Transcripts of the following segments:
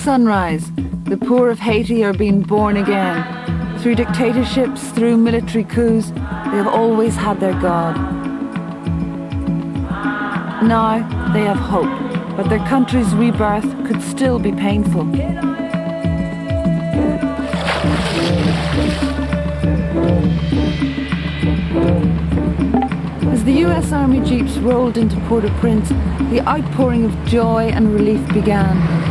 sunrise, the poor of Haiti are being born again. Through dictatorships, through military coups, they have always had their God. Now they have hope, but their country's rebirth could still be painful. As the US Army jeeps rolled into Port-au-Prince, the outpouring of joy and relief began.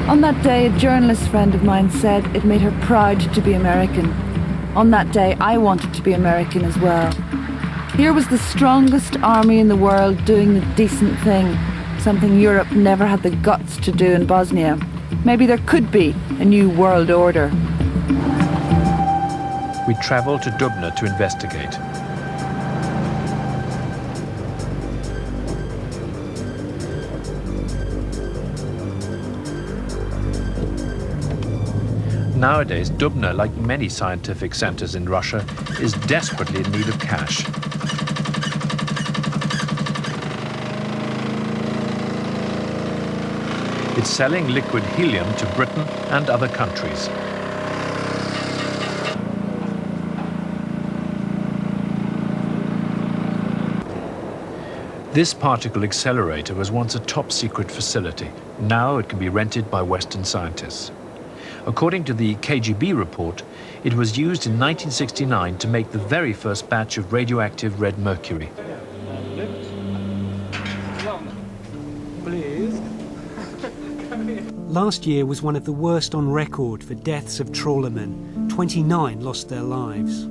On that day, a journalist friend of mine said it made her proud to be American. On that day, I wanted to be American as well. Here was the strongest army in the world doing the decent thing, something Europe never had the guts to do in Bosnia. Maybe there could be a new world order. We travelled to Dubna to investigate. Nowadays, Dubna, like many scientific centres in Russia, is desperately in need of cash. It's selling liquid helium to Britain and other countries. This particle accelerator was once a top-secret facility. Now it can be rented by Western scientists. According to the KGB report, it was used in 1969 to make the very first batch of radioactive red mercury. Last year was one of the worst on record for deaths of trawlermen. 29 lost their lives.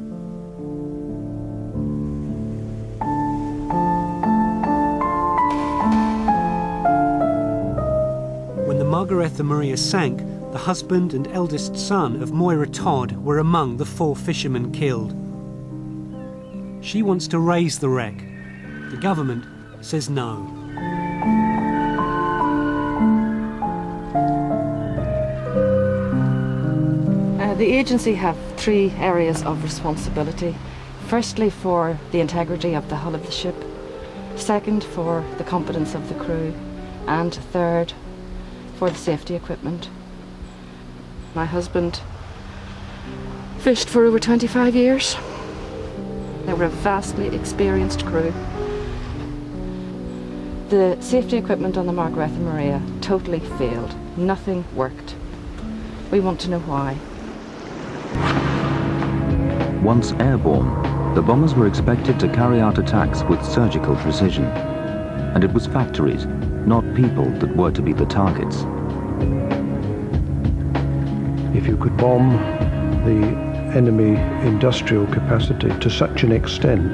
When the Margaretha Maria sank, the husband and eldest son of Moira Todd were among the 4 fishermen killed. She wants to raise the wreck. The government says no. The agency have 3 areas of responsibility. Firstly, for the integrity of the hull of the ship. Second, for the competence of the crew. And third, for the safety equipment. My husband fished for over 25 years. They were a vastly experienced crew. The safety equipment on the Margaretha Maria totally failed. Nothing worked. We want to know why. Once airborne, the bombers were expected to carry out attacks with surgical precision. And it was factories, not people, that were to be the targets. If you could bomb the enemy industrial capacity to such an extent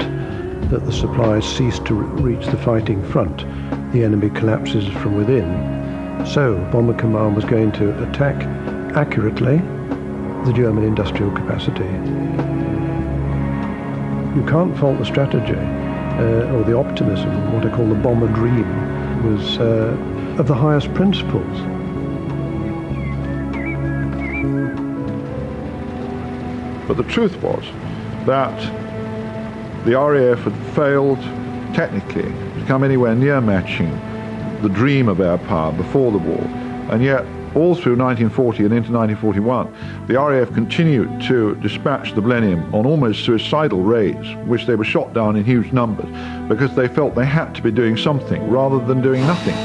that the supplies cease to reach the fighting front, the enemy collapses from within. So Bomber Command was going to attack accurately the German industrial capacity. You can't fault the strategy or the optimism. What I call the bomber dream was of the highest principles. But the truth was that the RAF had failed technically to come anywhere near matching the dream of air power before the war. And yet, all through 1940 and into 1941, the RAF continued to dispatch the Blenheim on almost suicidal raids, which they were shot down in huge numbers, because they felt they had to be doing something rather than doing nothing.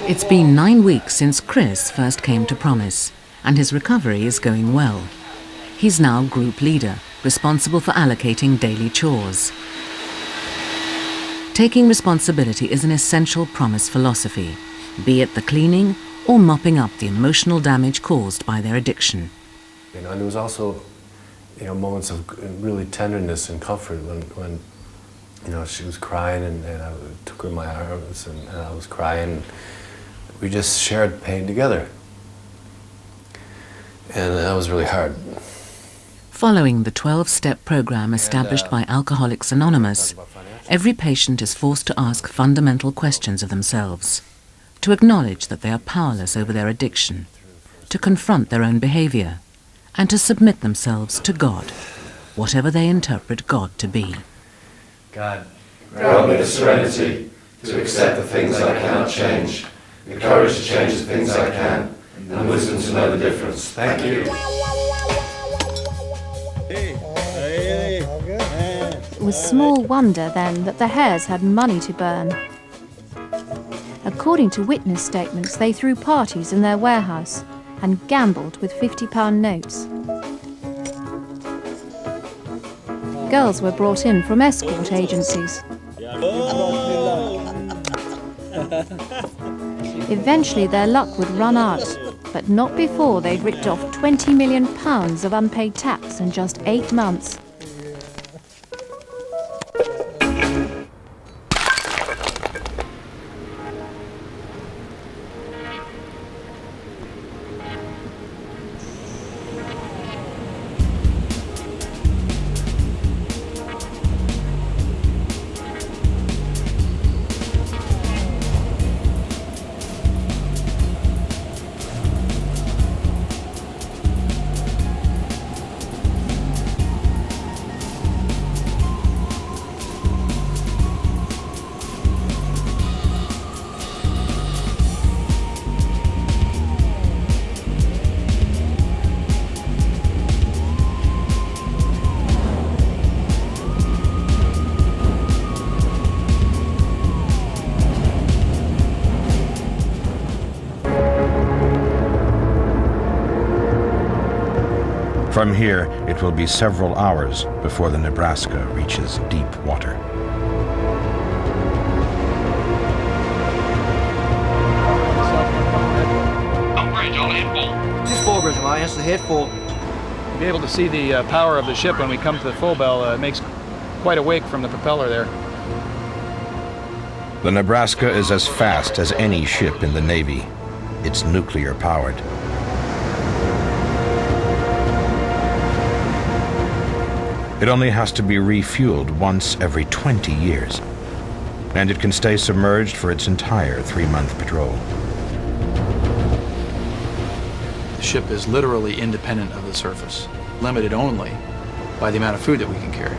It's been 9 weeks since Chris first came to Promise, and his recovery is going well. He's now group leader, responsible for allocating daily chores. Taking responsibility is an essential Promise philosophy, be it the cleaning or mopping up the emotional damage caused by their addiction. And there was also, moments of really tenderness and comfort when she was crying and I took her in my arms and I was crying. We just shared pain together. And that was really hard. Following the 12-step program established by Alcoholics Anonymous, every patient is forced to ask fundamental questions of themselves, to acknowledge that they are powerless over their addiction, to confront their own behavior, and to submit themselves to God, whatever they interpret God to be. God, grant me the serenity to accept the things I cannot change, the courage to change the things I can, and wisdom to know the difference. Thank you. It was small wonder then that the Hares had money to burn. According to witness statements, they threw parties in their warehouse and gambled with £50 notes. Girls were brought in from escort agencies. Eventually their luck would run out, but not before they'd ripped off £20 million of unpaid tax in just 8 months. From here, it will be several hours before the Nebraska reaches deep water. Just forward, mate. That's the head for. To be able to see the power of the ship when we come to the full bell, it makes quite a wake from the propeller there. The Nebraska is as fast as any ship in the Navy. It's nuclear powered. It only has to be refueled once every 20 years, and it can stay submerged for its entire 3-month patrol. The ship is literally independent of the surface, limited only by the amount of food that we can carry.